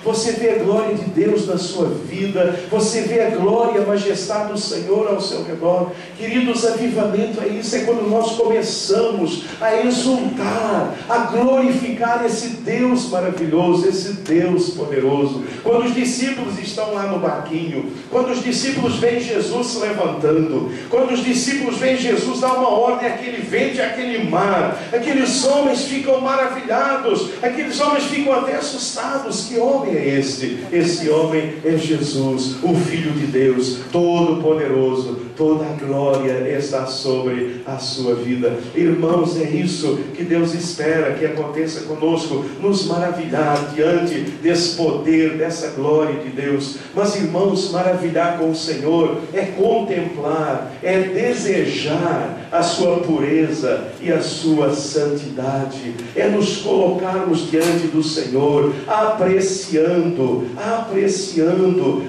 você vê a glória de Deus na sua vida, você vê a glória e a majestade do Senhor ao seu redor. Queridos, avivamento é isso, é quando nós começamos a exultar, a glorificar esse Deus maravilhoso, esse Deus poderoso. Quando os discípulos estão lá no barquinho, quando os discípulos veem Jesus se levantando, quando os discípulos veem Jesus dar uma ordem àquele vento e àquele mar, aqueles homens ficam maravilhados, aqueles homens ficam até assustados. Que homem é este? Esse homem é Jesus, o Filho de Deus, todo-poderoso. Toda a glória está sobre a sua vida. Irmãos, é isso que Deus espera que aconteça conosco, nos maravilhar diante desse poder, dessa glória de Deus. Mas, irmãos, maravilhar com o Senhor é contemplar, é desejar a sua pureza e a sua santidade, é nos colocarmos diante do Senhor, apreciando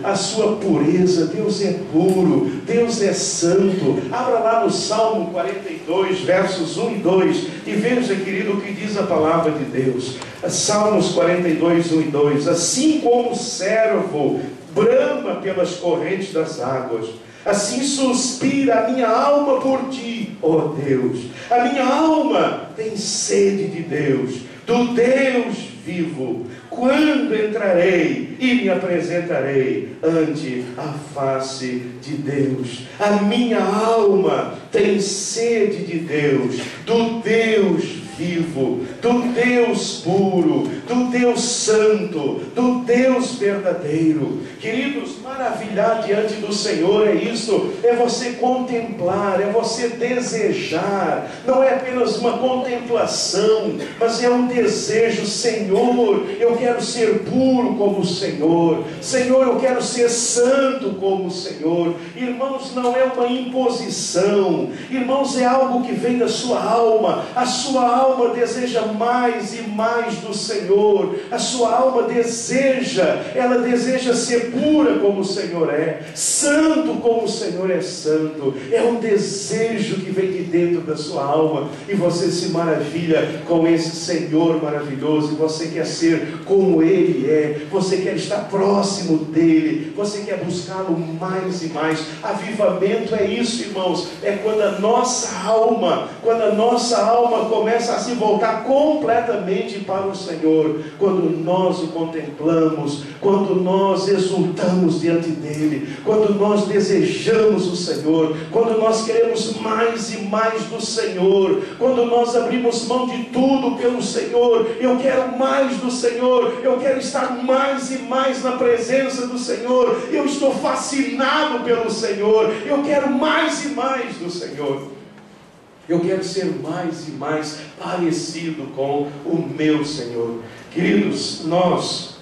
a sua pureza. Deus é puro, Deus é santo. Abra lá no Salmo 42, versos 1 e 2, e veja, querido, o que diz a palavra de Deus. Salmos 42, 1 e 2. Assim como o servo brama pelas correntes das águas, assim suspira a minha alma por ti, ó Deus. A minha alma tem sede de Deus, do Deus vivo. Quando entrarei e me apresentarei ante a face de Deus? A minha alma tem sede de Deus, do Deus vivo, do Deus puro, do Deus santo, do Deus verdadeiro. Queridos, maravilhar diante do Senhor é isso, é você contemplar, é você desejar. Não é apenas uma contemplação, mas é um desejo. Senhor, eu quero ser puro como o Senhor. Senhor, eu quero ser santo como o Senhor. Irmãos, não é uma imposição. Irmãos, é algo que vem da sua alma. A sua alma deseja mais e mais do Senhor. A sua alma deseja, ela deseja ser pura como o Senhor é, santo como o Senhor é santo. É um desejo que vem de dentro da sua alma, e você se maravilha com esse Senhor maravilhoso, e você quer ser como Ele é, você quer estar próximo dEle, você quer buscá-lo mais e mais. Avivamento é isso, irmãos, é quando a nossa alma começa a se voltar completamente para o Senhor, quando nós o contemplamos, quando nós exultamos diante dEle, quando nós desejamos o Senhor, quando nós queremos mais e mais do Senhor, quando nós abrimos mão de tudo pelo Senhor. Eu quero mais do Senhor, eu quero estar mais e mais na presença do Senhor, eu estou fascinado pelo Senhor, eu quero mais e mais do Senhor. Eu quero ser mais e mais parecido com o meu Senhor. Queridos, nós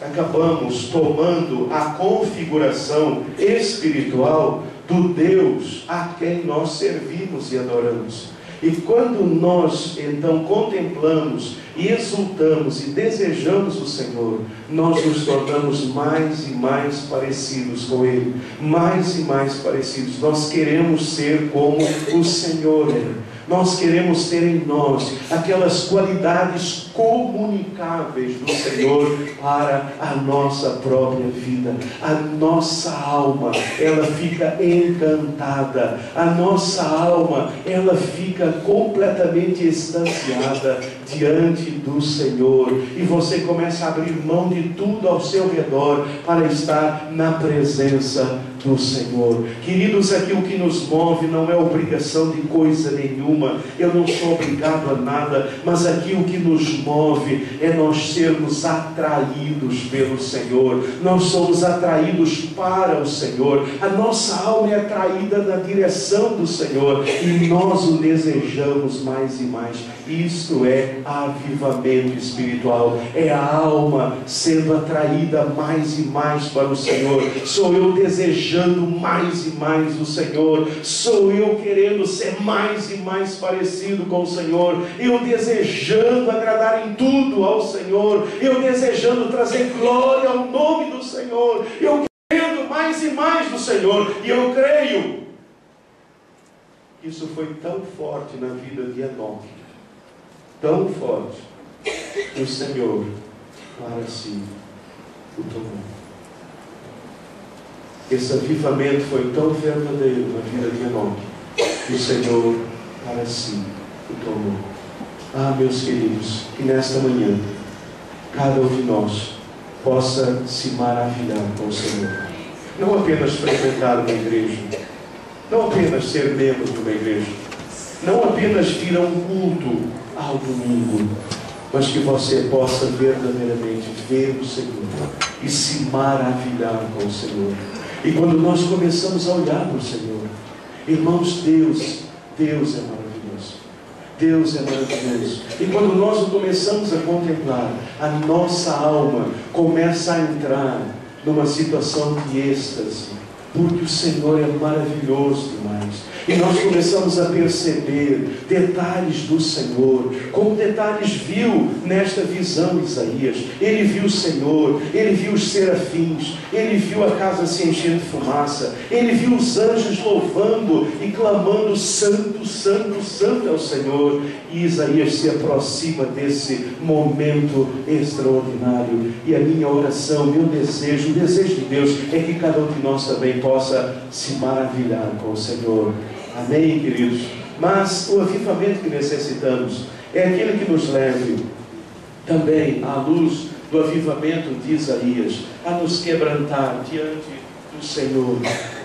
acabamos tomando a configuração espiritual do Deus a quem nós servimos e adoramos. E quando nós então contemplamos e exultamos e desejamos o Senhor, nós nos tornamos mais e mais parecidos com Ele, mais e mais parecidos. Nós queremos ser como o Senhor é. Nós queremos ter em nós aquelas qualidades comunicáveis do Senhor para a nossa própria vida. A nossa alma, ela fica encantada. A nossa alma, ela fica completamente extasiada diante do Senhor. E você começa a abrir mão de tudo ao seu redor para estar na presença do Senhor. Queridos, aqui o que nos move não é obrigação de coisa nenhuma. Eu não sou obrigado a nada, mas aqui o que nos move é nós sermos atraídos pelo Senhor. Nós somos atraídos para o Senhor. A nossa alma é atraída na direção do Senhor, e nós o desejamos mais e mais. Isto é avivamento espiritual. É a alma sendo atraída mais e mais para o Senhor. Sou eu desejando mais e mais o Senhor. Sou eu querendo ser mais e mais parecido com o Senhor. Eu desejando agradar em tudo ao Senhor. Eu desejando trazer glória ao nome do Senhor. Eu querendo mais e mais do Senhor. E eu creio que isso foi tão forte na vida de Enoque, tão forte, que o Senhor para si o tomou. Esse avivamento foi tão verdadeiro na vida de Enoque, que o Senhor para si o tomou. Ah, meus queridos, que nesta manhã, cada um de nós possa se maravilhar com o Senhor. Não apenas frequentar uma igreja, não apenas ser membro de uma igreja, não apenas vir a um culto ao domingo, mas que você possa verdadeiramente ver o Senhor e se maravilhar com o Senhor. E quando nós começamos a olhar para o Senhor, irmãos, Deus é maravilhoso. Deus é maravilhoso. E quando nós o começamos a contemplar, a nossa alma começa a entrar numa situação de êxtase, porque o Senhor é maravilhoso demais. E nós começamos a perceber detalhes do Senhor, como detalhes viu nesta visão Isaías. Ele viu o Senhor, ele viu os serafins, ele viu a casa se enchendo de fumaça, ele viu os anjos louvando e clamando: Santo, Santo, Santo é o Senhor. E Isaías se aproxima desse momento extraordinário. E a minha oração, meu desejo, o desejo de Deus é que cada um de nós também possa se maravilhar com o Senhor. Amém, queridos? Mas o avivamento que necessitamos é aquele que nos leve também à luz do avivamento de Isaías, a nos quebrantar diante do Senhor,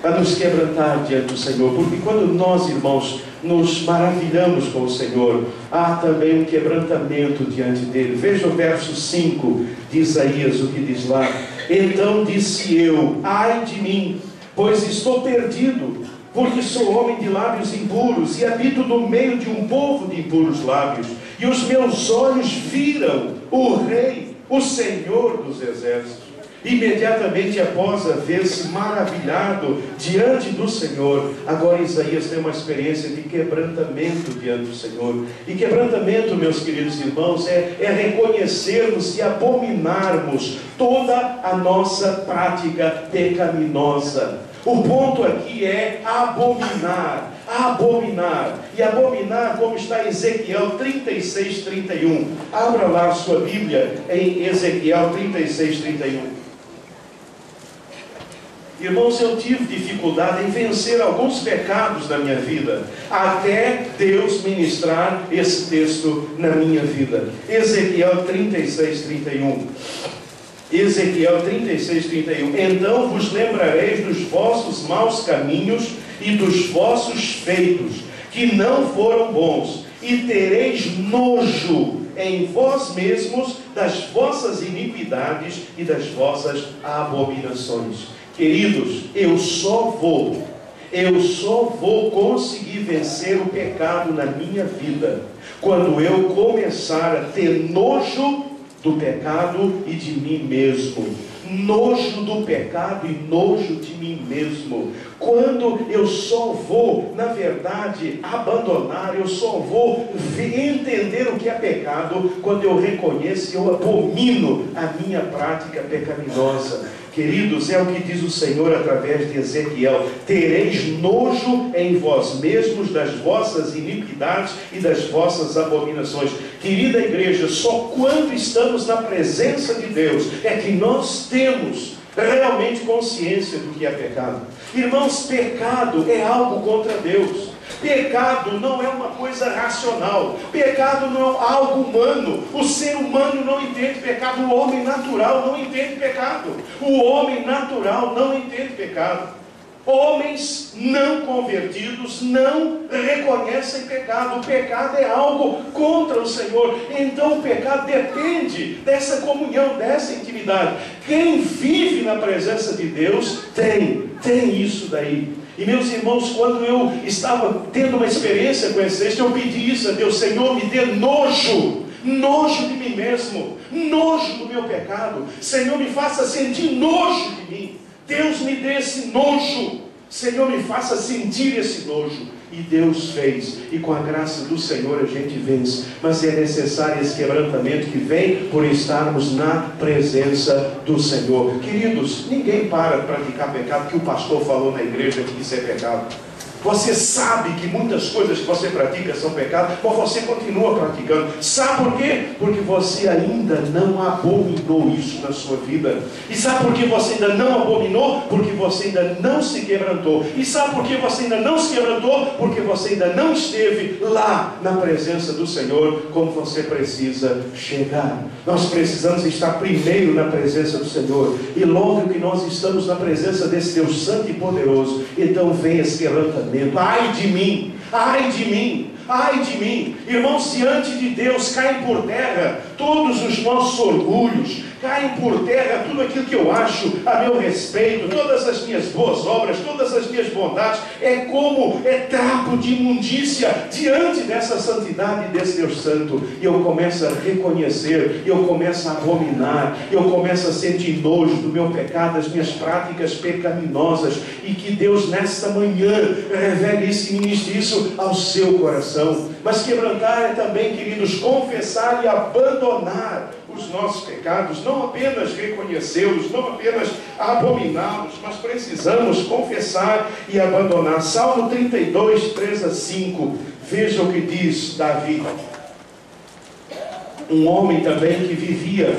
a nos quebrantar diante do Senhor, porque quando nós, irmãos, nos maravilhamos com o Senhor, há também um quebrantamento diante dele. Veja o verso 5 de Isaías, o que diz lá: Então disse eu, ai de mim, pois estou perdido, porque sou homem de lábios impuros e habito no meio de um povo de impuros lábios, e os meus olhos viram o Rei, o Senhor dos exércitos. Imediatamente após haver-se maravilhado diante do Senhor, agora Isaías tem uma experiência de quebrantamento diante do Senhor. E quebrantamento, meus queridos irmãos, é reconhecermos e abominarmos toda a nossa prática pecaminosa. O ponto aqui é abominar. E abominar, como está em Ezequiel 36, 31. Abra lá a sua Bíblia em Ezequiel 36, 31. Irmãos, eu tive dificuldade em vencer alguns pecados na minha vida, até Deus ministrar esse texto na minha vida. Ezequiel 36, 31. Ezequiel 36, 31. Então vos lembrareis dos vossos maus caminhos e dos vossos feitos, que não foram bons, e tereis nojo em vós mesmos das vossas iniquidades e das vossas abominações. Queridos, eu só vou conseguir vencer o pecado na minha vida quando eu começar a ter nojo do pecado e de mim mesmo. Nojo do pecado e nojo de mim mesmo. Quando eu só vou, na verdade, abandonar, eu só vou entender o que é pecado quando eu reconheço e eu abomino a minha prática pecaminosa. Queridos, é o que diz o Senhor através de Ezequiel: tereis nojo em vós mesmos das vossas iniquidades e das vossas abominações. Querida igreja, só quando estamos na presença de Deus é que nós temos realmente consciência do que é pecado. Irmãos, pecado é algo contra Deus. Pecado não é uma coisa racional. Pecado não é algo humano. O ser humano não entende pecado. O homem natural não entende pecado. O homem natural não entende pecado. Homens não convertidos não reconhecem pecado. O pecado é algo contra o Senhor. Então o pecado depende dessa comunhão, dessa intimidade. Quem vive na presença de Deus tem isso daí. E meus irmãos, quando eu estava tendo uma experiência com esse texto, eu pedi isso a Deus: Senhor, me dê nojo de mim mesmo, nojo do meu pecado. Senhor, me faça sentir nojo de mim. Deus, me dê esse nojo. Senhor, me faça sentir esse nojo. E Deus fez, e com a graça do Senhor a gente vence. Mas é necessário esse quebrantamento que vem por estarmos na presença do Senhor. Queridos, ninguém para de praticar pecado que o pastor falou na igreja que isso é pecado. Você sabe que muitas coisas que você pratica são pecado, mas você continua praticando. Sabe por quê? Porque você ainda não abominou isso na sua vida. E sabe por que você ainda não abominou? Porque você ainda não se quebrantou. E sabe por que você ainda não se quebrantou? Porque você ainda não esteve lá na presença do Senhor como você precisa chegar. Nós precisamos estar primeiro na presença do Senhor. E logo que nós estamos na presença desse Deus santo e poderoso, então vem esse quebrantamento. Ai de mim, ai de mim, ai de mim. Irmãos, diante de Deus caem por terra todos os nossos orgulhos, caem por terra tudo aquilo que eu acho a meu respeito, todas as minhas boas obras, todas as minhas bondades, é trapo de imundícia diante dessa santidade desse Deus santo. E eu começo a reconhecer, eu começo a abominar, eu começo a sentir nojo do meu pecado, das minhas práticas pecaminosas, e que Deus nesta manhã revele isso e ministre isso ao seu coração. Mas quebrantar é também, queridos, confessar e abandonar os nossos pecados, não apenas reconhecê-los, não apenas abominá-los, mas precisamos confessar e abandonar. Salmo 32, 3-5, veja o que diz Davi, um homem também que vivia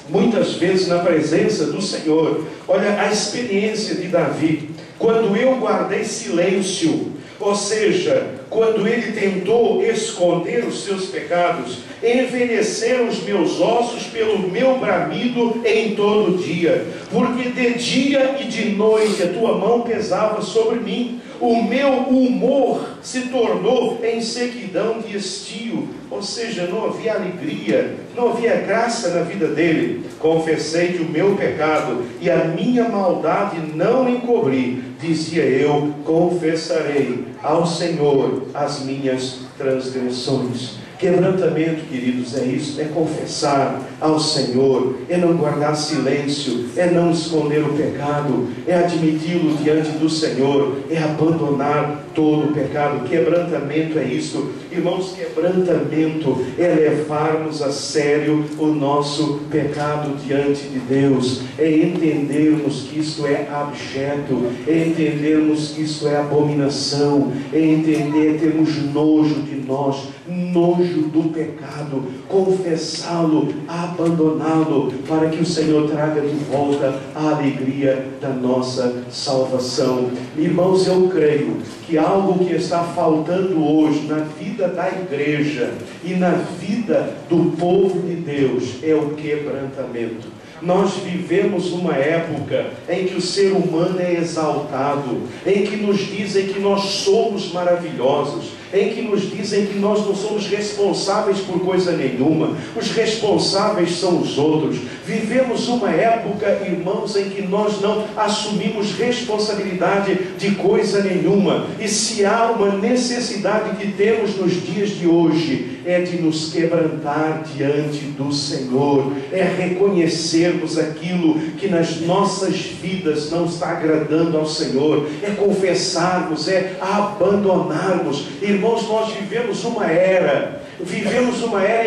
muitas vezes na presença do Senhor. Olha a experiência de Davi: quando eu guardei silêncio, ou seja, quando ele tentou esconder os seus pecados, envelheceram os meus ossos pelo meu bramido em todo dia, porque de dia e de noite a tua mão pesava sobre mim, o meu humor se tornou em sequidão de estio. Ou seja, não havia alegria, não havia graça na vida dele. Confessei-te o meu pecado e a minha maldade não encobri. Dizia eu: confessarei ao Senhor as minhas transgressões. Quebrantamento, queridos, é isso, é confessar ao Senhor, é não guardar silêncio, é não esconder o pecado, é admiti-lo diante do Senhor, é abandonar todo o pecado. Quebrantamento é isto, irmãos. Quebrantamento é levarmos a sério o nosso pecado diante de Deus, é entendermos que isto é abjeto, é entendermos que isto é abominação, é entender, termos nojo de nós, nojo do pecado, confessá-lo, abandoná-lo, para que o Senhor traga de volta a alegria da nossa salvação. Irmãos, eu creio que algo que está faltando hoje na vida da igreja e na vida do povo de Deus é o quebrantamento. Nós vivemos uma época em que o ser humano é exaltado, em que nos dizem que nós somos maravilhosos, em que nos dizem que nós não somos responsáveis por coisa nenhuma, os responsáveis são os outros. Vivemos uma época, irmãos, em que nós não assumimos responsabilidade de coisa nenhuma. E se há uma necessidade que temos nos dias de hoje, é de nos quebrantar diante do Senhor, é reconhecermos aquilo que nas nossas vidas não está agradando ao Senhor, é confessarmos, é abandonarmos. Irmãos, nós vivemos uma era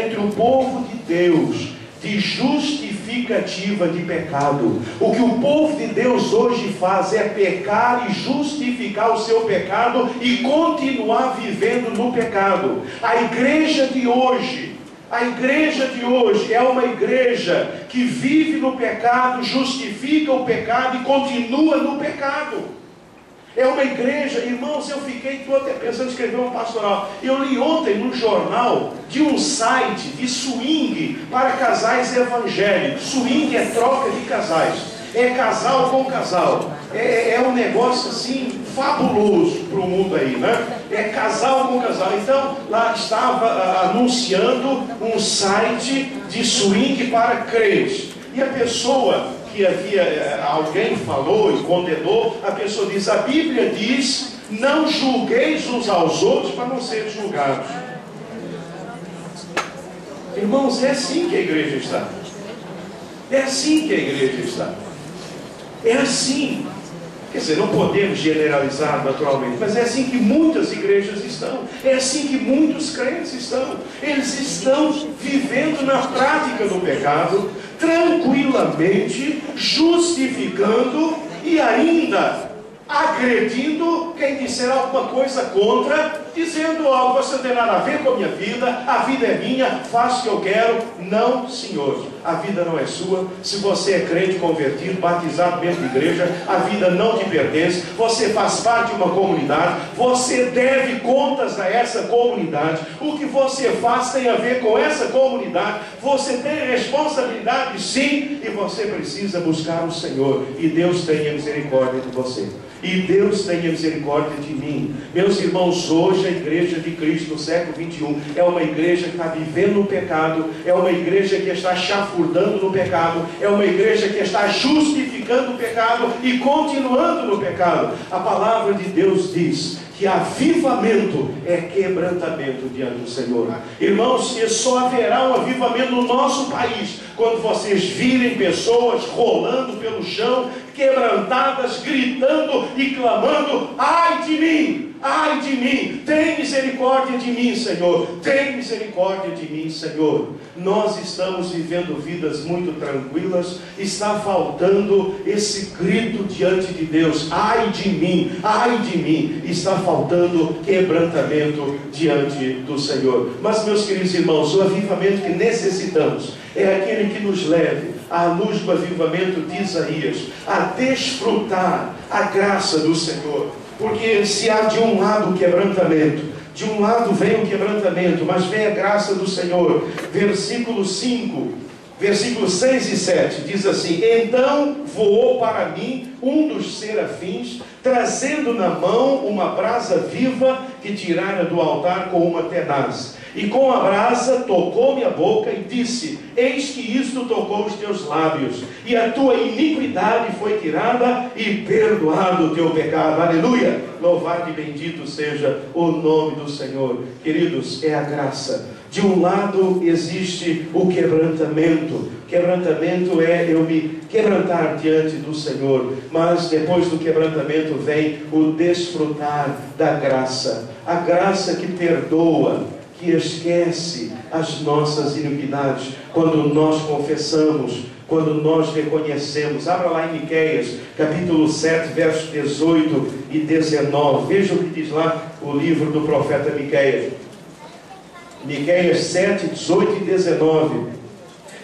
entre o povo de Deus de justificativa de pecado. O que o povo de Deus hoje faz é pecar e justificar o seu pecado e continuar vivendo no pecado. A igreja de hoje é uma igreja que vive no pecado, justifica o pecado e continua no pecado. É uma igreja, irmãos, estou até pensando em escrever uma pastoral. Eu li ontem no jornal de um site de swing para casais evangélicos. Swing é troca de casais, é casal com casal. É um negócio assim fabuloso para o mundo aí, né? É casal com casal. Então lá estava anunciando um site de swing para crentes. E a pessoa que alguém falou e condenou, a pessoa diz: a Bíblia diz, não julgueis uns aos outros para não serem julgados. Irmãos, é assim que a igreja está. É assim que a igreja está. É assim. Quer dizer, não podemos generalizar naturalmente, mas é assim que muitas igrejas estão, é assim que muitos crentes estão. Eles estão vivendo na prática do pecado, tranquilamente, justificando e ainda agredindo quem disser alguma coisa contra, dizendo: ó, você não tem nada a ver com a minha vida, a vida é minha, faço o que eu quero. Não, senhor, a vida não é sua. Se você é crente convertido, batizado dentro de igreja, a vida não te pertence. Você faz parte de uma comunidade, você deve contas a essa comunidade. O que você faz tem a ver com essa comunidade. Você tem responsabilidade, sim, e você precisa buscar o Senhor. E Deus tenha misericórdia de você. E Deus tenha misericórdia de mim. Meus irmãos, hoje a igreja de Cristo no século 21 é uma igreja que está vivendo no pecado, é uma igreja que está chafurdando no pecado, é uma igreja que está justificando o pecado e continuando no pecado. A palavra de Deus diz que avivamento é quebrantamento diante do Senhor. Irmãos, e só haverá um avivamento no nosso país quando vocês virem pessoas rolando pelo chão, quebrantadas, gritando e clamando: ai de mim, ai de mim, tem misericórdia de mim, Senhor, tem misericórdia de mim, Senhor. Nós estamos vivendo vidas muito tranquilas, está faltando esse grito diante de Deus: ai de mim, está faltando quebrantamento diante do Senhor. Mas, meus queridos irmãos, o avivamento que necessitamos é aquele que nos leve, à luz do avivamento de Isaías, a desfrutar a graça do Senhor. Porque se há de um lado o quebrantamento, de um lado vem o quebrantamento, mas vem a graça do Senhor. Versículo 5, versículos 6 e 7 diz assim: então voou para mim um dos serafins, trazendo na mão uma brasa viva que tirara do altar com uma tenaz. E com a brasa tocou-me a boca e disse: eis que isto tocou os teus lábios, e a tua iniquidade foi tirada e perdoado o teu pecado. Aleluia! Louvado e bendito seja o nome do Senhor. Queridos, é a graça. De um lado existe o quebrantamento. Quebrantamento é eu me quebrantar diante do Senhor. Mas depois do quebrantamento vem o desfrutar da graça. A graça que perdoa, que esquece as nossas iniquidades, quando nós confessamos, quando nós reconhecemos. Abra lá em Miqueias, capítulo 7, versos 18 e 19. Veja o que diz lá o livro do profeta Miqueias. Miqueias 7, 18 e 19.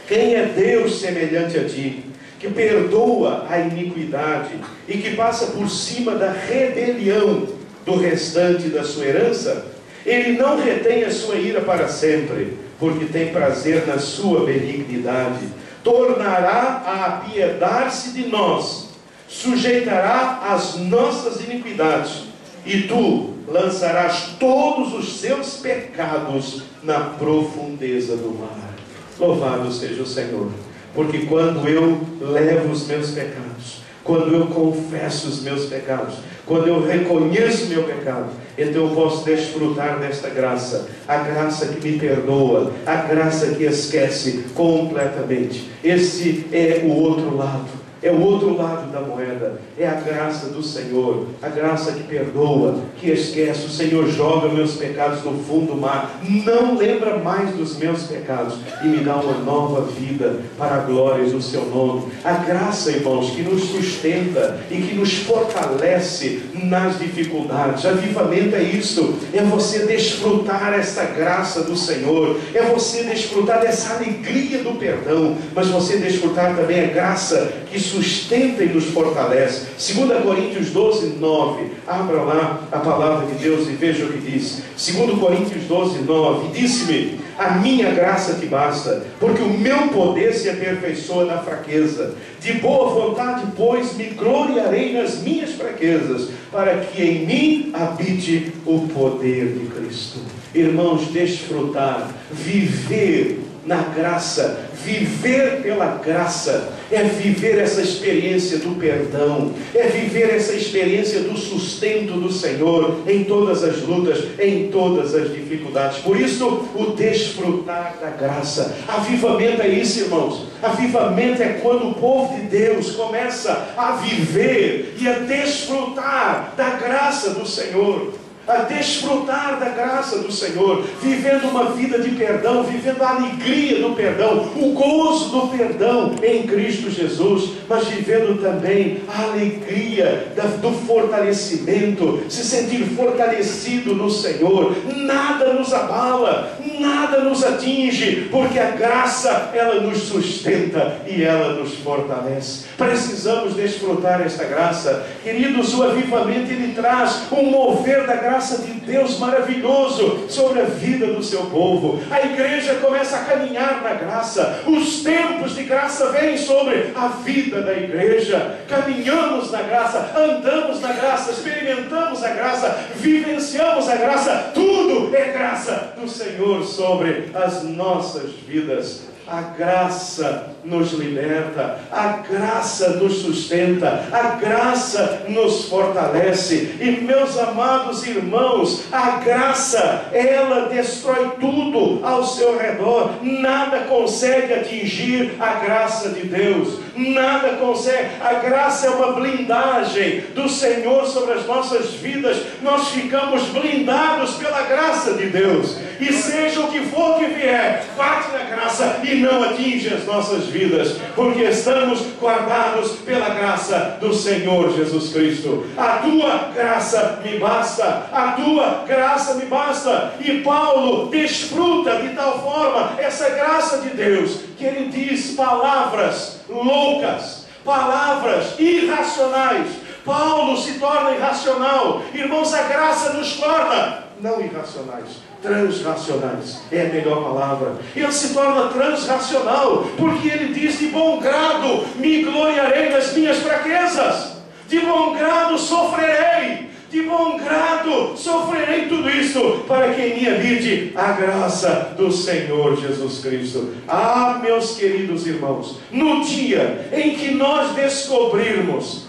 Quem é Deus semelhante a ti, que perdoa a iniquidade e que passa por cima da rebelião do restante da sua herança? Ele não retém a sua ira para sempre, porque tem prazer na sua benignidade. Tornará a apiedar-se de nós, sujeitará as nossas iniquidades, e tu lançarás todos os seus pecados na profundeza do mar. Louvado seja o Senhor, porque quando eu levo os meus pecados, quando eu confesso os meus pecados, quando eu reconheço o meu pecado, então eu posso desfrutar desta graça, a graça que me perdoa, a graça que esquece completamente. Esse é o outro lado. É o outro lado da moeda, é a graça do Senhor, a graça que perdoa, que esquece. O Senhor joga meus pecados no fundo do mar, não lembra mais dos meus pecados e me dá uma nova vida para a glória do seu nome. A graça, irmãos, que nos sustenta e que nos fortalece nas dificuldades. Avivamento é isso, é você desfrutar essa graça do Senhor, é você desfrutar dessa alegria do perdão, mas você desfrutar também a graça que sustenta e nos fortalece. 2 Coríntios 12, 9. Abra lá a palavra de Deus e veja o que diz. 2 Coríntios 12, 9. Disse-me: a minha graça te basta, porque o meu poder se aperfeiçoa na fraqueza. De boa vontade, pois, me gloriarei nas minhas fraquezas, para que em mim habite o poder de Cristo. Irmãos, desfrutar, viver na graça, viver pela graça, é viver essa experiência do perdão, é viver essa experiência do sustento do Senhor em todas as lutas, em todas as dificuldades. Por isso, o desfrutar da graça. Avivamento é isso, irmãos. Avivamento é quando o povo de Deus começa a viver e a desfrutar da graça do Senhor. a desfrutar da graça do Senhor, vivendo uma vida de perdão, vivendo a alegria do perdão, o gozo do perdão em Cristo Jesus, mas vivendo também a alegria do fortalecimento, se sentir fortalecido no Senhor. Nada nos abala, nada nos atinge, porque a graça, ela nos sustenta e ela nos fortalece. Precisamos desfrutar esta graça. Queridos, o avivamento, ele traz um mover da graça de Deus maravilhoso sobre a vida do seu povo. A igreja começa a caminhar na graça. Os tempos de graça vêm sobre a vida da igreja. Caminhamos na graça, andamos na graça, experimentamos a graça, vivenciamos a graça. Tudo é graça do Senhor sobre as nossas vidas. A graça nos liberta, a graça nos sustenta, a graça nos fortalece. E meus amados irmãos, a graça, ela destrói tudo ao seu redor. Nada consegue atingir a graça de Deus, nada consegue. A graça é uma blindagem do Senhor sobre as nossas vidas. Nós ficamos blindados pela graça de Deus, e seja o que for que vier, bate na graça e não atinge as nossas vidas, porque estamos guardados pela graça do Senhor Jesus Cristo. A tua graça me basta, a tua graça me basta. E Paulo desfruta de tal forma essa graça de Deus, que ele diz palavras loucas, palavras irracionais. Paulo se torna irracional. Irmãos, a graça nos torna não irracionais, transracionais é a melhor palavra. Ele se torna transracional, porque ele diz: de bom grado me gloriarei nas minhas fraquezas, de bom grado sofrerei, de bom grado sofrerei tudo isso, para que em mim habite a graça do Senhor Jesus Cristo. Ah, meus queridos irmãos, no dia em que nós descobrirmos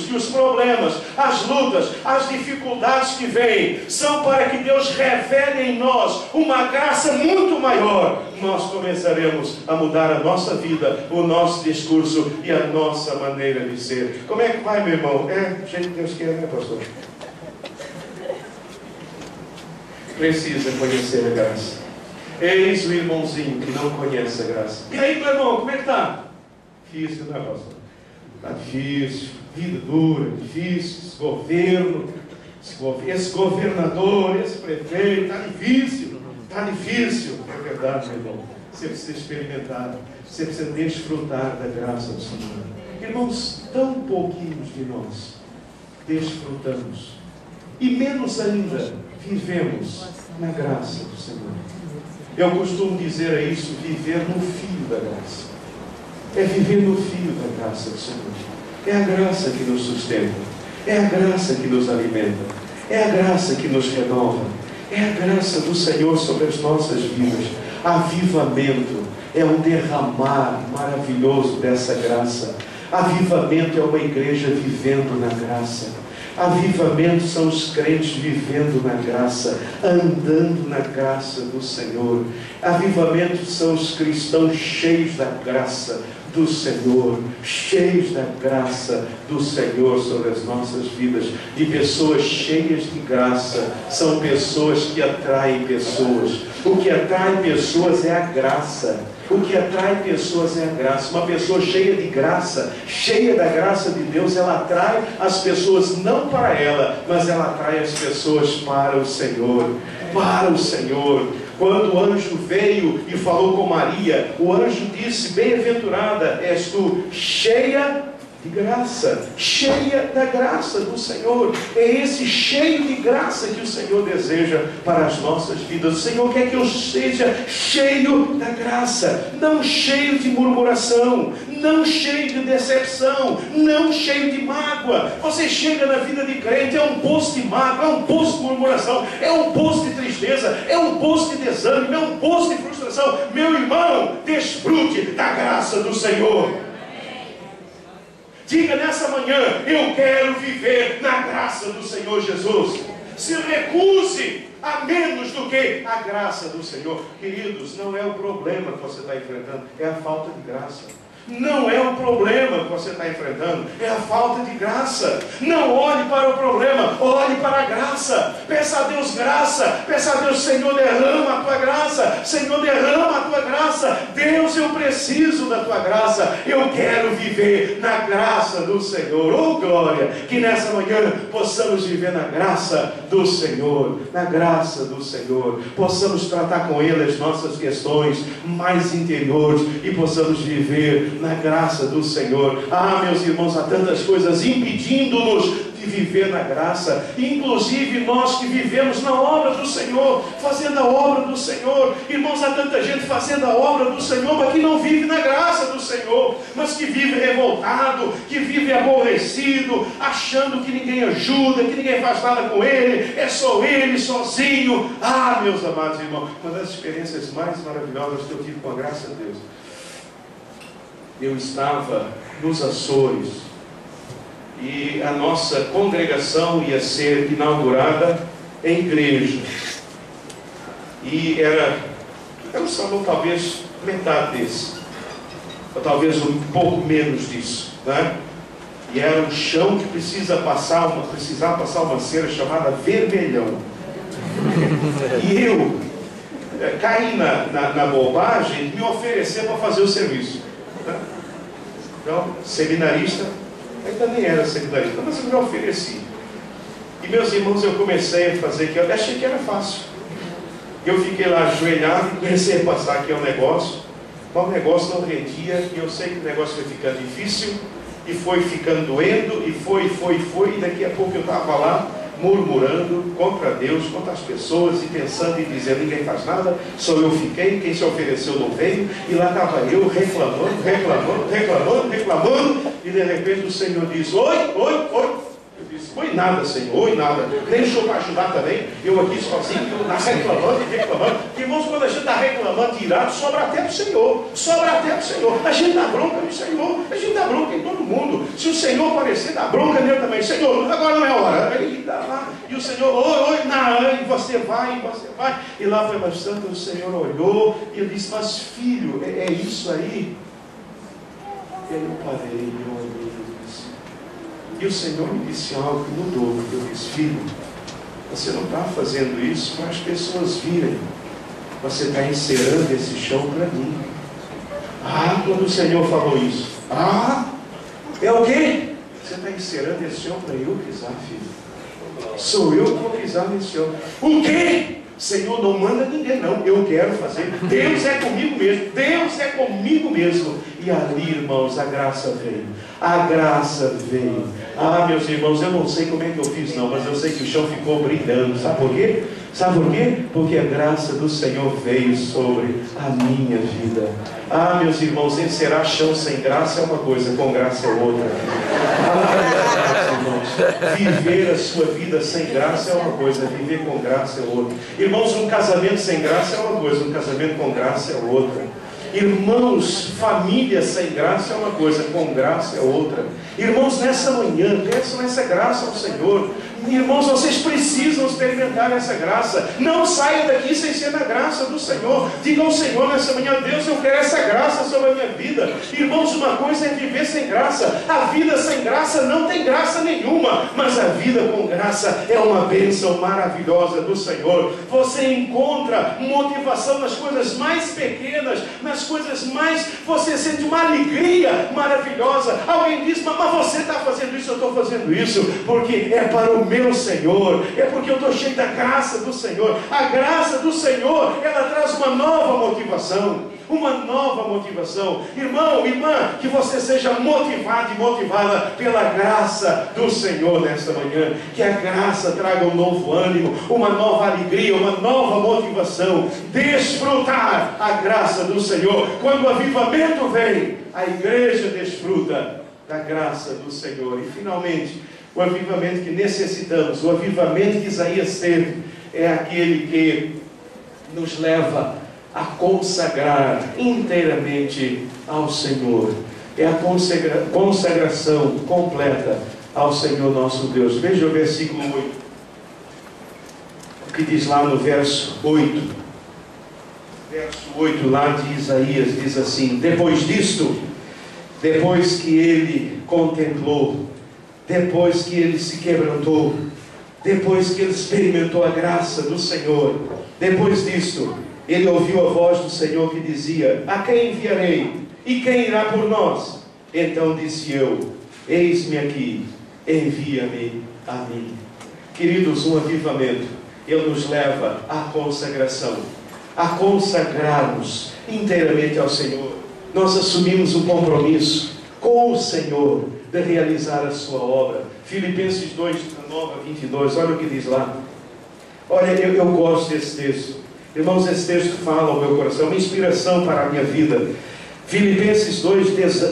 que os problemas, as lutas, as dificuldades que vêm são para que Deus revele em nós uma graça muito maior, nós começaremos a mudar a nossa vida, o nosso discurso e a nossa maneira de ser. Como é que vai, meu irmão? É o jeito que Deus quer, né, pastor? Precisa conhecer a graça. Eis o irmãozinho que não conhece a graça. E aí, meu irmão, como é que está? Difícil, né, pastor? Está difícil, vida dura, difícil, esse governo, esse governador, esse prefeito, está difícil, é verdade, meu irmão. Você precisa experimentar, você precisa desfrutar da graça do Senhor. Irmãos, tão pouquinhos de nós desfrutamos, e menos ainda vivemos na graça do Senhor. Eu costumo dizer isso: viver no fio da graça. É viver no fio da graça do Senhor. É a graça que nos sustenta, é a graça que nos alimenta, é a graça que nos renova, é a graça do Senhor sobre as nossas vidas. Avivamento é um derramar maravilhoso dessa graça. Avivamento é uma igreja vivendo na graça. Avivamento são os crentes vivendo na graça, andando na graça do Senhor. Avivamento são os cristãos cheios da graça do Senhor, cheios da graça do Senhor sobre as nossas vidas. E pessoas cheias de graça são pessoas que atraem pessoas. O que atrai pessoas é a graça. O que atrai pessoas é a graça. Uma pessoa cheia de graça, cheia da graça de Deus, ela atrai as pessoas não para ela, mas ela atrai as pessoas para o Senhor. Para o Senhor. Quando o anjo veio e falou com Maria, o anjo disse: bem-aventurada és tu, cheia de graça, cheia da graça do Senhor. É esse cheio de graça que o Senhor deseja para as nossas vidas. O Senhor quer que eu seja cheio da graça, não cheio de murmuração, não cheio de decepção, não cheio de mágoa. Você chega na vida de crente, é um poço de mágoa, é um poço de murmuração, é um poço de tristeza, é um poço de desânimo, é um poço de frustração. Meu irmão, desfrute da graça do Senhor. Diga nessa manhã: eu quero viver na graça do Senhor Jesus. Se recuse a menos do que a graça do Senhor. Queridos, não é o problema que você está enfrentando, é a falta de graça. não é o problema que você está enfrentando, é a falta de graça. Não olhe para o problema, olhe para a graça. Peça a Deus graça, peça a Deus: Senhor, derrama a tua graça, Senhor, derrama a tua graça. Deus, eu preciso da tua graça, eu quero viver na graça do Senhor. Oh glória, que nessa manhã possamos viver na graça do Senhor, na graça do Senhor, possamos tratar com Ele as nossas questões mais interiores e possamos viver na graça do Senhor. Ah, meus irmãos, há tantas coisas impedindo-nos de viver na graça, inclusive nós que vivemos na obra do Senhor, fazendo a obra do Senhor. Irmãos, há tanta gente fazendo a obra do Senhor, mas que não vive na graça do Senhor, mas que vive revoltado, que vive aborrecido, achando que ninguém ajuda, que ninguém faz nada com ele, é só ele sozinho. Ah, meus amados irmãos, uma das experiências mais maravilhosas que eu tive com a graça de Deus, eu estava nos Açores e a nossa congregação ia ser inaugurada em igreja, e era um salão talvez metade desse, ou talvez um pouco menos disso, né? E era um chão que precisava passar uma cera chamada vermelhão. E eu caí na bobagem de me oferecer para fazer o serviço, né? Então, seminarista, ainda nem era seminarista, mas eu me ofereci. E meus irmãos, eu comecei a fazer, que eu achei que era fácil. Eu fiquei lá ajoelhado e comecei a passar aqui o negócio, mas o negócio não rendia, e eu sei que o negócio foi ficando difícil, e foi ficando doendo, e foi, e daqui a pouco eu estava lá, murmurando contra Deus, contra as pessoas, e pensando e dizendo: ninguém faz nada, só eu fiquei, quem se ofereceu não veio. E lá estava eu reclamando, e de repente o Senhor diz: oi. Eu disse: oi nada, Senhor, oi nada, nem deixou para ajudar também, eu aqui sozinho, reclamando. Irmãos, quando a gente está reclamando, irado, sobra até para o Senhor, a gente dá bronca no Senhor, a gente dá bronca em todo mundo. Se o Senhor aparecer, dá bronca nele também: Senhor, agora não é hora. Ele dá lá, e o Senhor: oi, e você vai, e lá foi bastante. O Senhor olhou e eu disse: mas filho, é isso aí? E aí eu parei e olhei. E o Senhor me disse algo que mudou. Eu disse: filho, você não está fazendo isso para as pessoas virem, você está encerando esse chão para mim. Ah, quando o Senhor falou isso, é o quê? Você está encerando esse chão para eu pisar, filho. Sou eu que vou pisar nesse chão. O quê? Senhor, não manda ninguém não, eu quero fazer. Deus é comigo mesmo. E ali, irmãos, a graça veio. Ah, meus irmãos, eu não sei como é que eu fiz não, mas eu sei que o chão ficou brilhando. Sabe por quê? Porque a graça do Senhor veio sobre a minha vida. Ah, meus irmãos, encerar chão sem graça é uma coisa, com graça é outra. Meus irmãos, viver a sua vida sem graça é uma coisa, viver com graça é outra. Irmãos, um casamento sem graça é uma coisa, um casamento com graça é outra. Irmãos, família sem graça é uma coisa, com graça é outra. Irmãos, nessa manhã, peçam essa graça ao Senhor. Irmãos, vocês precisam experimentar essa graça. Não saia daqui sem ser na graça do Senhor. Diga ao Senhor nessa manhã: Deus, eu quero essa graça sobre a minha vida. Irmãos, uma coisa é viver sem graça. A vida sem graça não tem graça nenhuma, mas a vida com graça é uma bênção maravilhosa do Senhor. Você encontra motivação nas coisas mais pequenas, nas coisas mais... Você sente uma alegria maravilhosa. Alguém diz: mas você está fazendo isso, eu estou fazendo isso porque é para o meu Senhor, é porque eu estou cheio da graça do Senhor. A graça do Senhor, ela traz uma nova motivação. Irmão, irmã, que você seja motivado e motivada pela graça do Senhor nesta manhã. Que a graça traga um novo ânimo, uma nova alegria, uma nova motivação. Desfrutar a graça do Senhor. Quando o avivamento vem, a igreja desfruta da graça do Senhor. E finalmente, o avivamento que necessitamos, o avivamento que Isaías teve, é aquele que nos leva a consagrar inteiramente ao Senhor. É a consagração completa ao Senhor nosso Deus. Veja o versículo 8. O que diz lá no verso 8. Verso 8 lá de Isaías diz assim: depois disto, depois que ele contemplou, depois que ele se quebrantou, depois que ele experimentou a graça do Senhor, depois disto, ele ouviu a voz do Senhor que dizia: a quem enviarei? E quem irá por nós? Então disse eu: eis-me aqui, envia-me a mim. Queridos, um avivamento, ele nos leva à consagração, a consagrarmos inteiramente ao Senhor. Nós assumimos um compromisso com o Senhor de realizar a sua obra. Filipenses 2, 19 a 22, olha o que diz lá. Olha, eu gosto desse texto. Irmãos, esse texto fala ao meu coração, é uma inspiração para a minha vida. Filipenses 2,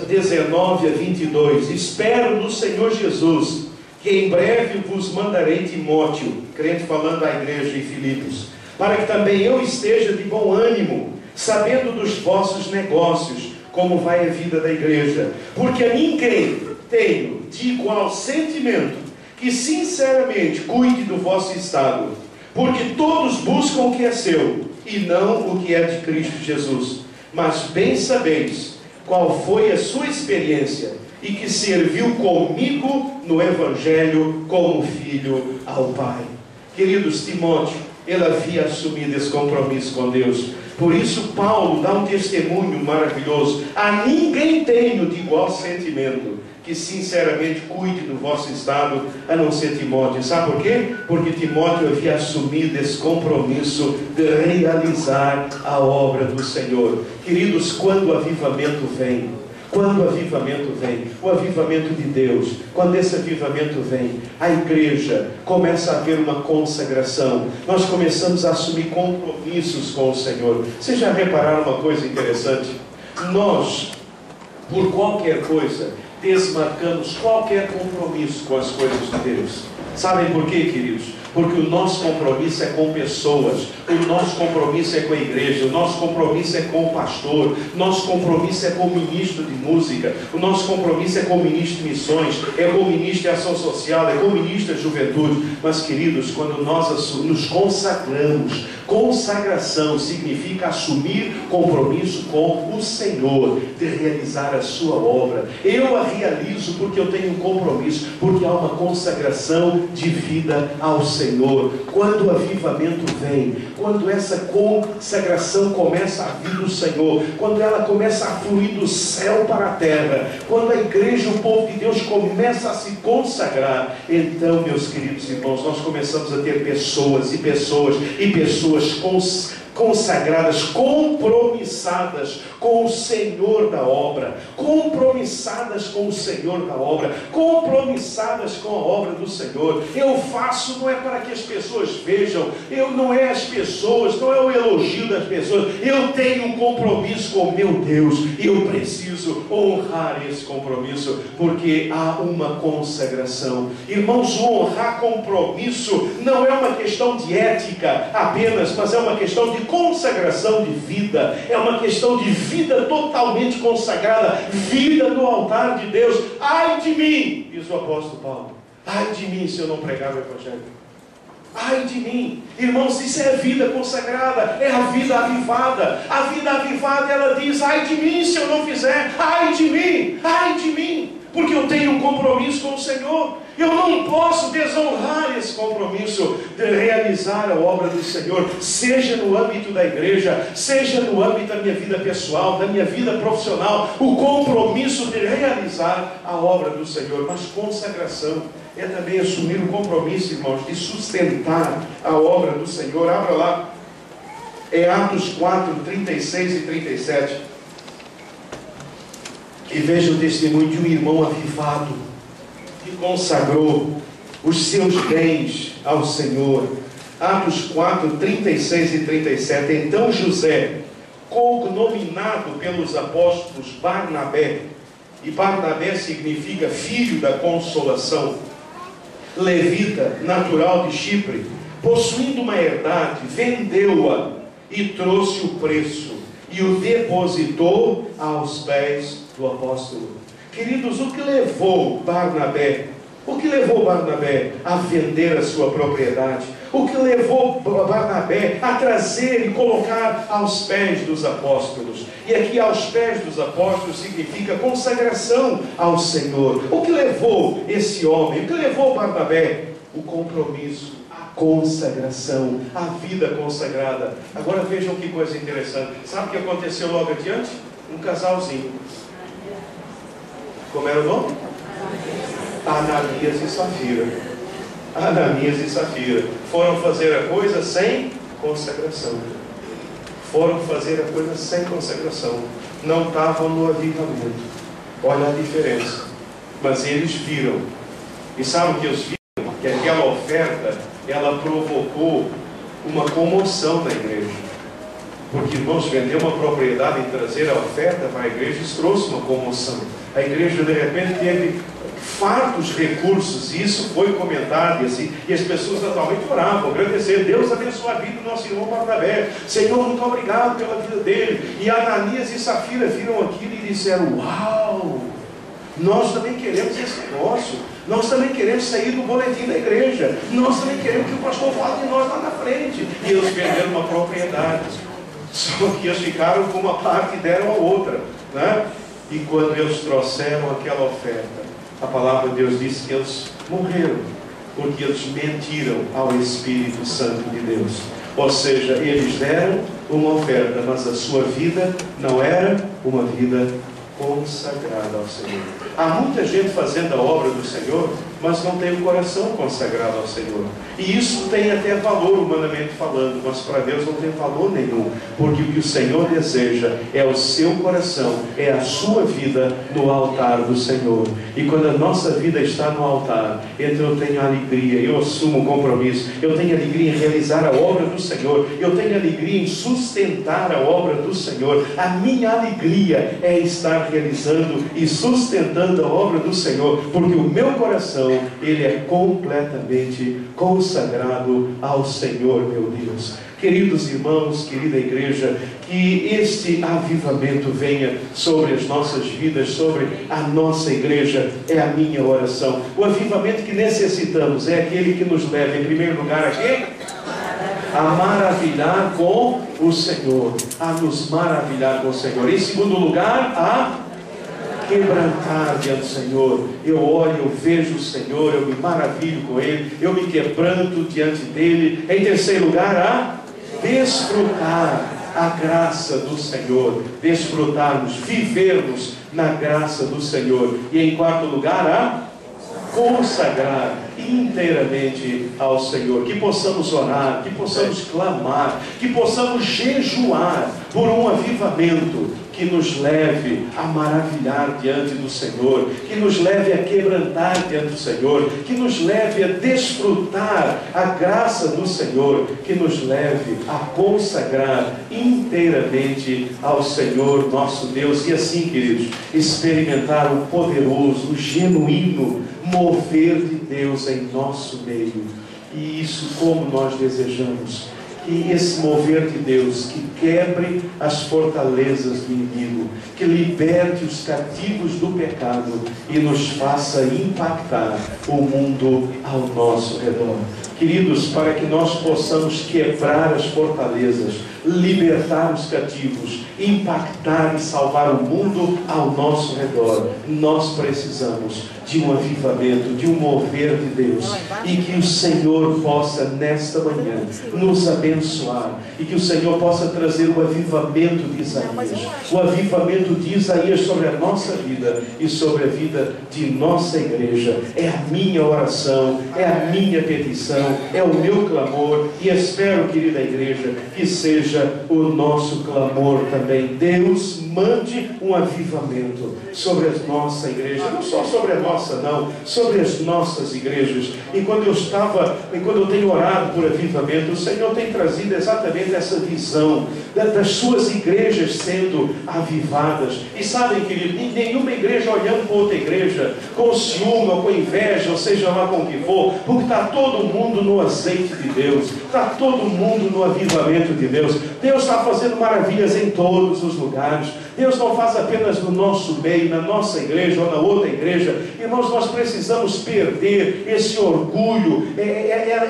19 a 22. Espero no Senhor Jesus, que em breve vos mandarei Timóteo, crente falando à igreja em Filipos, para que também eu esteja de bom ânimo, sabendo dos vossos negócios, como vai a vida da igreja. Porque a ninguém tenho de igual sentimento, que sinceramente cuide do vosso estado, porque todos buscam o que é seu, e não o que é de Cristo Jesus. Mas bem sabeis qual foi a sua experiência, e que serviu comigo no Evangelho como filho ao Pai. Queridos, Timóteo, ele havia assumido esse compromisso com Deus. Por isso Paulo dá um testemunho maravilhoso: a ninguém tenho de igual sentimento, que sinceramente cuide do vosso estado, a não ser Timóteo. Sabe por quê? Porque Timóteo havia assumido esse compromisso de realizar a obra do Senhor. Queridos, quando o avivamento vem, o avivamento de Deus, quando esse avivamento vem, a igreja começa a ter uma consagração. Nós começamos a assumir compromissos com o Senhor. Vocês já repararam uma coisa interessante? Nós, por qualquer coisa, desmarcamos qualquer compromisso com as coisas de Deus. Sabem por quê, queridos? Porque o nosso compromisso é com pessoas, o nosso compromisso é com a igreja, o nosso compromisso é com o pastor, o nosso compromisso é com o ministro de música, o nosso compromisso é com o ministro de missões, é com o ministro de ação social, é com o ministro da juventude. Mas, queridos, quando nós nos consagramos, consagração significa assumir compromisso com o Senhor, de realizar a sua obra. Eu a realizo porque eu tenho um compromisso, porque há uma consagração de vida ao Senhor. Quando o avivamento vem, quando essa consagração começa a vir do Senhor, quando ela começa a fluir do céu para a terra, quando a igreja, o povo de Deus começa a se consagrar, então, meus queridos irmãos, nós começamos a ter pessoas consagradas, compromissadas com o Senhor da obra, compromissadas com o Senhor da obra, compromissadas com a obra do Senhor. Eu faço não é para que as pessoas vejam, não é as pessoas, não é o elogio das pessoas, eu tenho um compromisso com meu Deus, e eu preciso honrar esse compromisso, porque há uma consagração. Irmãos, honrar compromisso não é uma questão de ética apenas, mas é uma questão de consagração de vida, é uma questão de vida totalmente consagrada, vida no altar de Deus. Ai de mim, diz o apóstolo Paulo, ai de mim se eu não pregar o Evangelho. Ai de mim, irmãos, isso é a vida consagrada, é a vida avivada. A vida avivada, ela diz: ai de mim se eu não fizer, ai de mim, porque eu tenho um compromisso com o Senhor. Eu não posso desonrar esse compromisso de realizar a obra do Senhor, seja no âmbito da igreja, seja no âmbito da minha vida pessoal, da minha vida profissional, o compromisso de realizar a obra do Senhor. Mas consagração é também assumir o compromisso, irmãos, de sustentar a obra do Senhor. Abra lá, é Atos 4, 36 e 37. E veja o testemunho de um irmão avivado, que consagrou os seus bens ao Senhor. Atos 4, 36 e 37. Então José, cognominado pelos apóstolos Barnabé, e Barnabé significa filho da consolação, levita, natural de Chipre, possuindo uma herdade, vendeu-a e trouxe o preço e o depositou aos pés do apóstolo. Queridos, o que levou Barnabé O que levou Barnabé a vender a sua propriedade? O que levou Barnabé a trazer e colocar aos pés dos apóstolos? E aqui aos pés dos apóstolos significa consagração ao Senhor. O que levou esse homem? O que levou Barnabé? O compromisso, a consagração, a vida consagrada. Agora vejam que coisa interessante. Sabe o que aconteceu logo adiante? Um casalzinho. Como era o nome? Ananias e Safira. Ananias e Safira foram fazer a coisa sem consagração. Foram fazer a coisa sem consagração. Não estavam no avivamento. Olha a diferença. Mas eles viram. E sabe o que eles viram? Que aquela oferta, ela provocou uma comoção na igreja. Porque, irmãos, vender uma propriedade e trazer a oferta para a igreja, isso trouxe uma comoção. A igreja, de repente, teve fartos recursos, e isso foi comentado, e as pessoas atualmente oravam, agradecendo. Deus abençoe a vida do nosso irmão Barnabé. Senhor, muito obrigado pela vida dele. E Ananias e Safira viram aquilo e disseram: uau, nós também queremos esse negócio. Nós também queremos sair do boletim da igreja. Nós também queremos que o pastor fale de nós lá na frente. E eles venderam uma propriedade. Só que eles ficaram com uma parte e deram a outra, né? E quando eles trouxeram aquela oferta, a palavra de Deus diz que eles morreram, porque eles mentiram ao Espírito Santo de Deus. Ou seja, eles deram uma oferta, mas a sua vida não era uma vida consagrada ao Senhor. Há muita gente fazendo a obra do Senhor, mas não tem o coração consagrado ao Senhor. E isso tem até valor, humanamente falando, mas para Deus não tem valor nenhum, porque o que o Senhor deseja é o seu coração, é a sua vida no altar do Senhor. E quando a nossa vida está no altar, então eu tenho alegria, eu assumo o compromisso, eu tenho alegria em realizar a obra do Senhor, eu tenho alegria em sustentar a obra do Senhor. A minha alegria é estar realizando e sustentando a obra do Senhor, porque o meu coração, ele é completamente consagrado ao Senhor, meu Deus. Queridos irmãos, querida igreja, que este avivamento venha sobre as nossas vidas, sobre a nossa igreja, é a minha oração. O avivamento que necessitamos é aquele que nos leva, em primeiro lugar, a quê? A maravilhar com o Senhor, a nos maravilhar com o Senhor. Em segundo lugar, a quebrantar diante do Senhor. Eu olho, eu vejo o Senhor, eu me maravilho com Ele, eu me quebranto diante dEle. Em terceiro lugar, a desfrutar a graça do Senhor, desfrutarmos, vivermos na graça do Senhor. E em quarto lugar, a consagrar inteiramente ao Senhor. Que possamos orar, que possamos clamar, que possamos jejuar por um avivamento que nos leve a maravilhar diante do Senhor, que nos leve a quebrantar diante do Senhor, que nos leve a desfrutar a graça do Senhor, que nos leve a consagrar inteiramente ao Senhor nosso Deus. E assim, queridos, experimentar o poderoso, o genuíno mover de Deus em nosso meio. E isso como nós desejamos. Que esse mover de Deus, que quebre as fortalezas do inimigo, que liberte os cativos do pecado e nos faça impactar o mundo ao nosso redor. Queridos, para que nós possamos quebrar as fortalezas, libertar os cativos, impactar e salvar o mundo ao nosso redor, nós precisamos de um avivamento, de um mover de Deus, e que o Senhor possa nesta manhã nos abençoar, e que o Senhor possa trazer o avivamento de Isaías, o avivamento de Isaías sobre a nossa vida e sobre a vida de nossa igreja. É a minha oração, é a minha petição, é o meu clamor, e espero, querida igreja, que seja o nosso clamor também. Deus, mande um avivamento sobre a nossa igreja, não só sobre a nossa, não, sobre as nossas igrejas. E quando eu tenho orado por avivamento, o Senhor tem trazido exatamente essa visão das suas igrejas sendo avivadas. E sabem, querido, nenhuma igreja olhando para outra igreja com ciúme ou com inveja, ou seja lá com o que for, porque está todo mundo no azeite de Deus, está todo mundo no avivamento de Deus. Deus está fazendo maravilhas em todos os lugares. Deus não faz apenas no nosso meio, na nossa igreja ou na outra igreja. Irmãos, nós precisamos perder esse orgulho,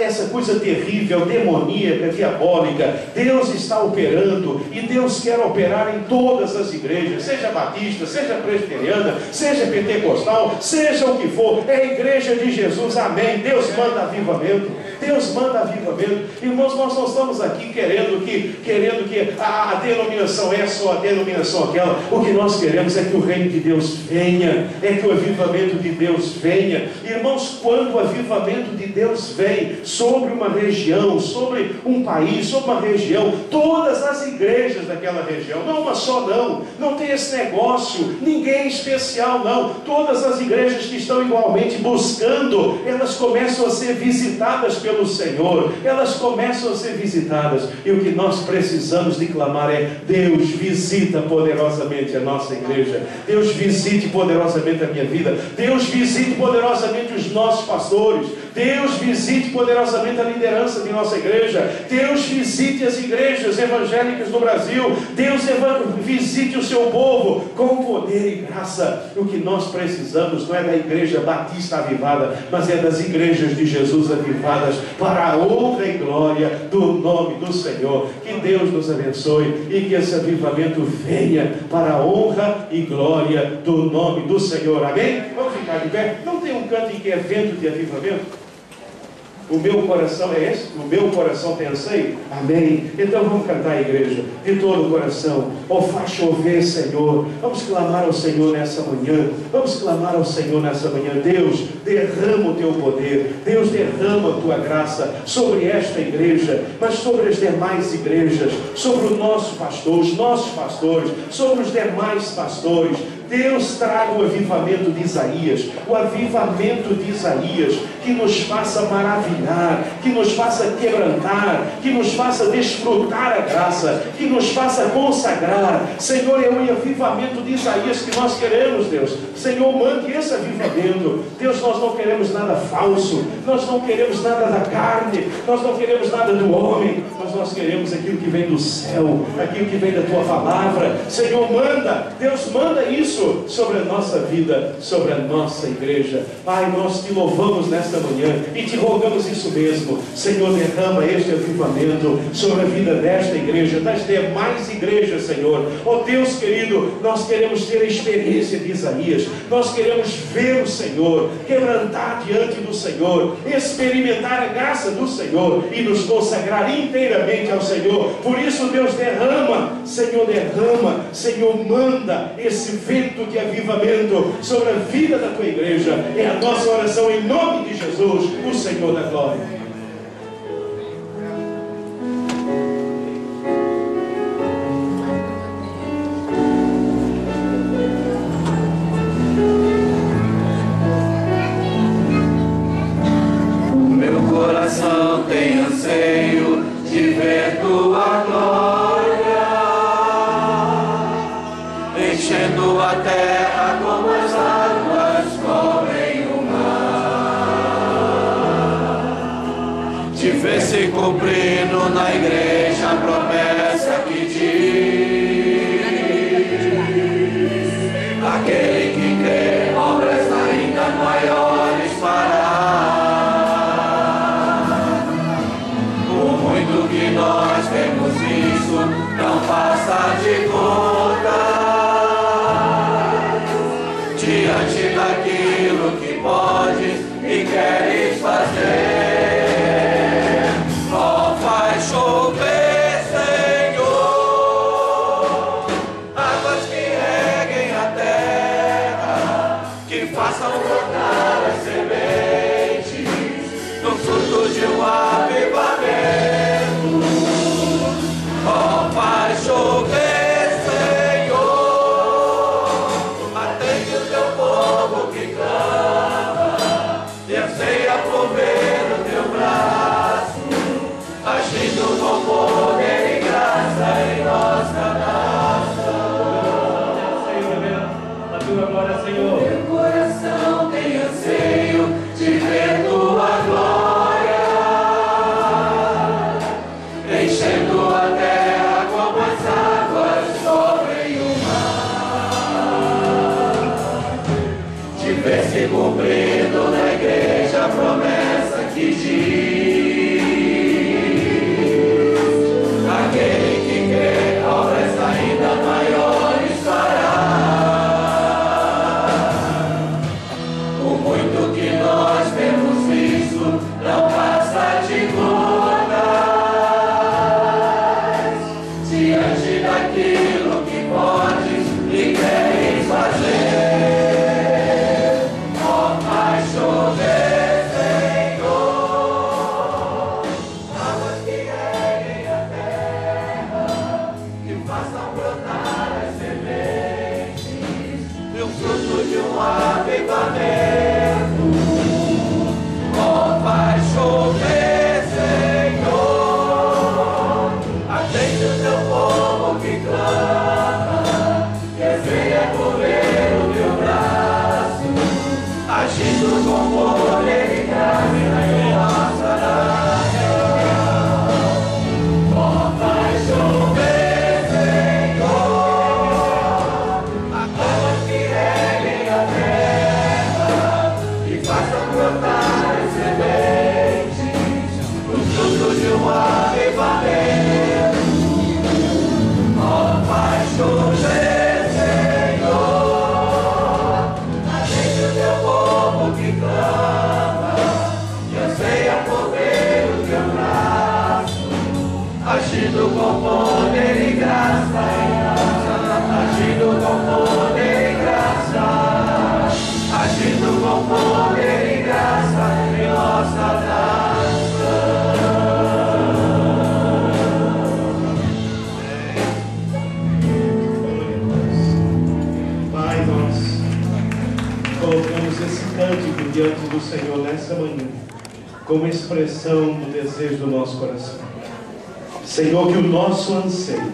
essa coisa terrível, demoníaca, diabólica. Deus está operando e Deus quer operar em todas as igrejas, seja batista, seja presbiteriana, seja pentecostal, seja o que for, é a igreja de Jesus, amém. Deus manda avivamento, Deus manda avivamento. Irmãos, nós não estamos aqui querendo que a denominação essa ou a denominação aquela. O que nós queremos é que o reino de Deus venha, é que o avivamento de Deus venha. Irmãos, quando o avivamento de Deus vem sobre uma região, sobre um país, sobre uma região, todas as igrejas daquela região, não uma só não tem esse negócio, ninguém especial não, todas as igrejas que estão igualmente buscando, elas começam a ser visitadas pelo Senhor, elas começam a ser visitadas, e o que nós precisamos de clamar é: Deus, visita poderosamente a nossa igreja, Deus visite poderosamente a minha vida, Deus visite poderosamente os nossos pastores, Deus visite poderosamente a liderança de nossa igreja, Deus visite as igrejas evangélicas do Brasil, Deus visite o seu povo com poder e graça. O que nós precisamos não é da igreja batista avivada, mas é das igrejas de Jesus avivadas para a honra e glória do nome do Senhor. Que Deus nos abençoe e que esse avivamento venha para a honra e glória do nome do Senhor, amém? Vamos ficar de pé. Não tem um canto em que é vento de avivamento? O meu coração é esse? O meu coração tem anseio? Amém. Então vamos cantar a igreja de todo o coração. Oh, faz chover, Senhor. Vamos clamar ao Senhor nessa manhã. Vamos clamar ao Senhor nessa manhã. Deus, derrama o teu poder. Deus, derrama a tua graça sobre esta igreja, mas sobre as demais igrejas, sobre o nosso pastor, os nossos pastores, sobre os demais pastores. Deus, traga o avivamento de Isaías, o avivamento de Isaías, que nos faça maravilhar, que nos faça quebrantar, que nos faça desfrutar a graça, que nos faça consagrar. Senhor, é o avivamento de Isaías que nós queremos, Deus. Senhor, mande esse avivamento. Deus, nós não queremos nada falso, nós não queremos nada da carne, nós não queremos nada do homem, mas nós queremos aquilo que vem do céu, aquilo que vem da tua palavra. Senhor, manda, Deus, manda isso sobre a nossa vida, sobre a nossa igreja. Pai, nós te louvamos nesta manhã e te rogamos isso mesmo. Senhor, derrama este avivamento sobre a vida desta igreja, das demais igrejas, Senhor. Oh Deus querido, nós queremos ter a experiência de Isaías, nós queremos ver o Senhor, quebrantar diante do Senhor, experimentar a graça do Senhor e nos consagrar inteiramente ao Senhor. Por isso, Deus, derrama, Senhor, manda esse vento de avivamento sobre a vida da tua igreja. É a nossa oração em nome de Jesus, o Senhor da glória. Meu coração tem anseio de ver tua glória, enchendo a terra como as águas cobrem o mar. Te ver se cumprindo na igreja a promessa que diz: aquele que crê, obras ainda maiores fará. Por muito que nós temos isso, não passa de conta diante daquilo que podes e queres fazer. Oh, faz chover, Senhor, águas que reguem a terra, que façam brotar as sementes no fruto de um avivamento. Oh, faz chover, agindo com poder e graça em nossa nação. A tua glória, Senhor. Meu coração tem anseio de ver tua glória, vê se cumprindo na igreja a promessa que diz: aquele que crê, obras ainda maiores fará. O muito que nós temos visto não passa de gotas diante daquilo que podes e queres fazer. Ó, faz chover, Senhor, águas que reguem a terra, que façam brotar as sementes e o fruto de um avivamento. Ó, faz chover, Senhor, atende o teu povo que clama, que venha correr o teu braço, agindo com poder e graça em nossa nação. Ó, faz chover, Senhor, águas que reguem a terra, que façam brotar as sementes, o fruto de um avivamento. Ó, faz chover, Senhor, atende o teu povo que clama, que anseia por ver o teu braço, agindo com poder e graça, agindo com poder e graça, agindo com poder e graça em nossa nação. Pai, nós colocamos esse cântico diante do Senhor nessa manhã, como expressão do desejo do nosso coração. Senhor, que o nosso anseio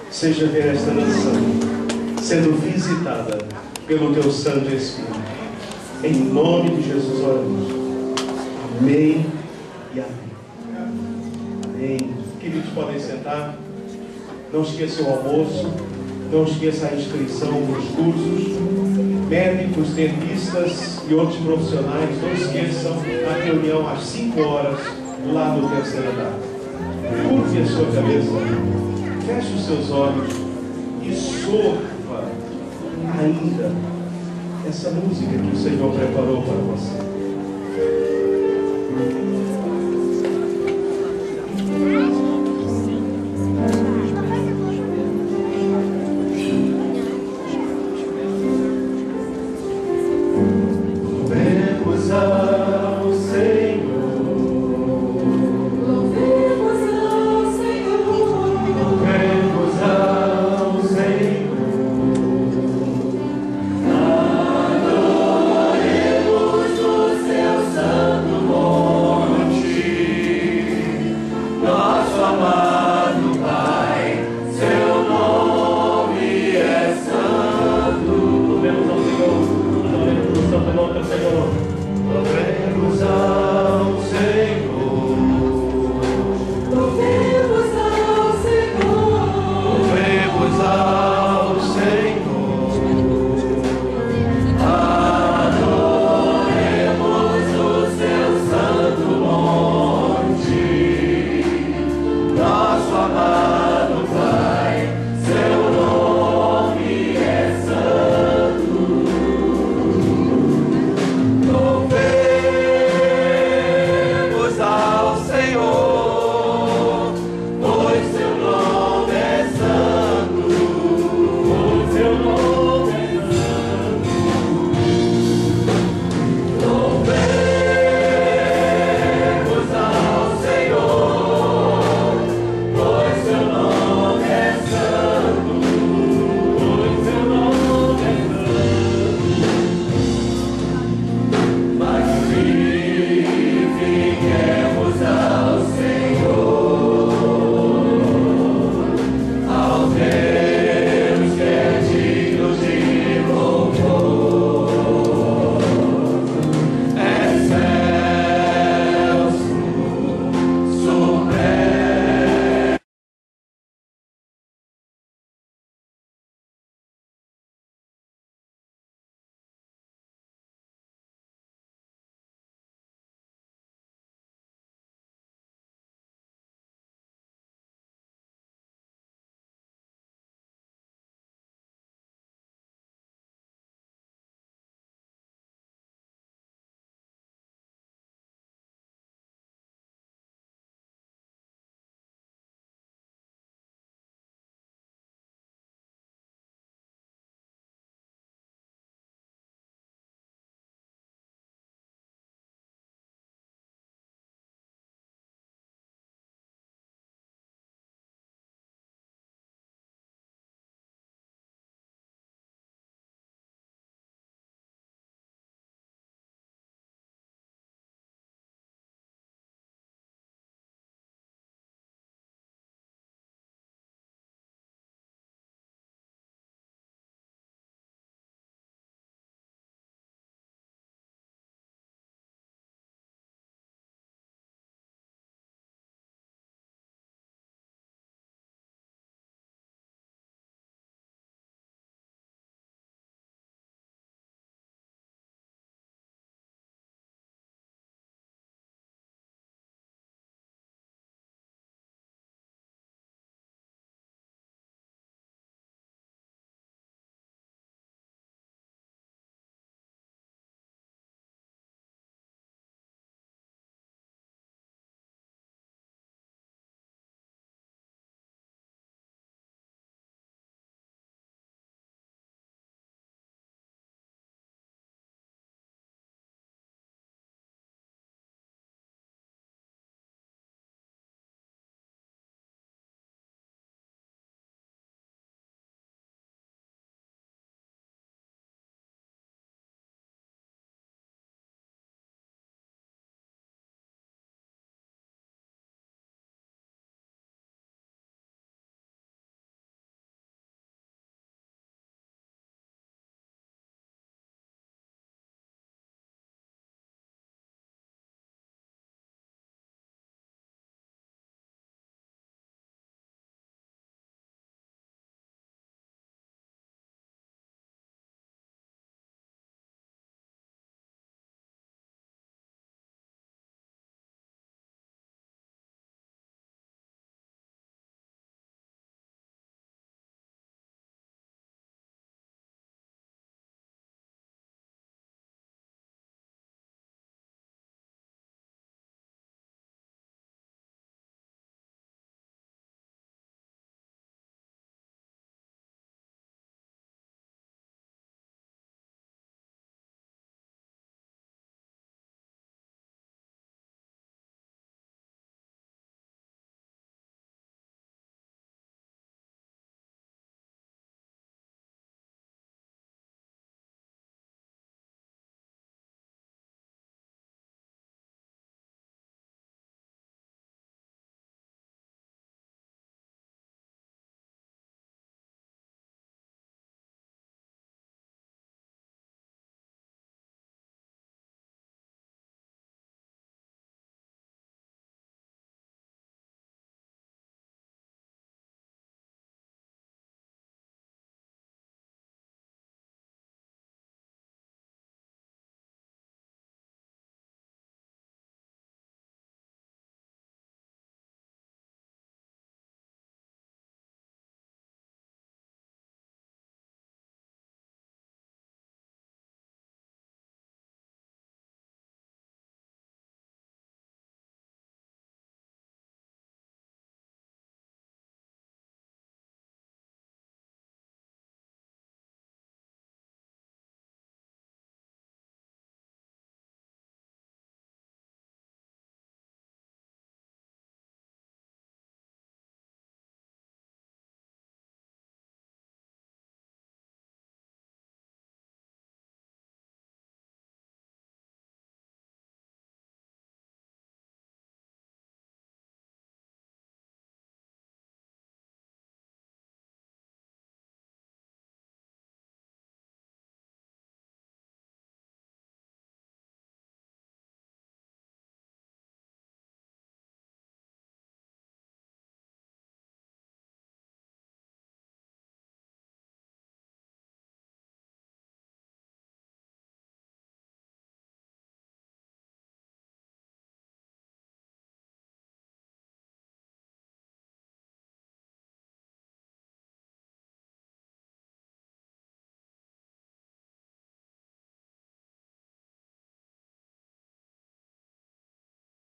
seja ver esta nação sendo visitada pelo Teu Santo Espírito. Em nome de Jesus oramos. Amém e amém. Amém. Queridos, podem sentar. Não esqueça o almoço. Não esqueça a inscrição nos cursos. Médicos, dentistas e outros profissionais, não esqueçam a reunião às 5 horas lá no terceiro andar. Curve a sua cabeça, feche os seus olhos e sofra ainda essa música que o Senhor preparou para você.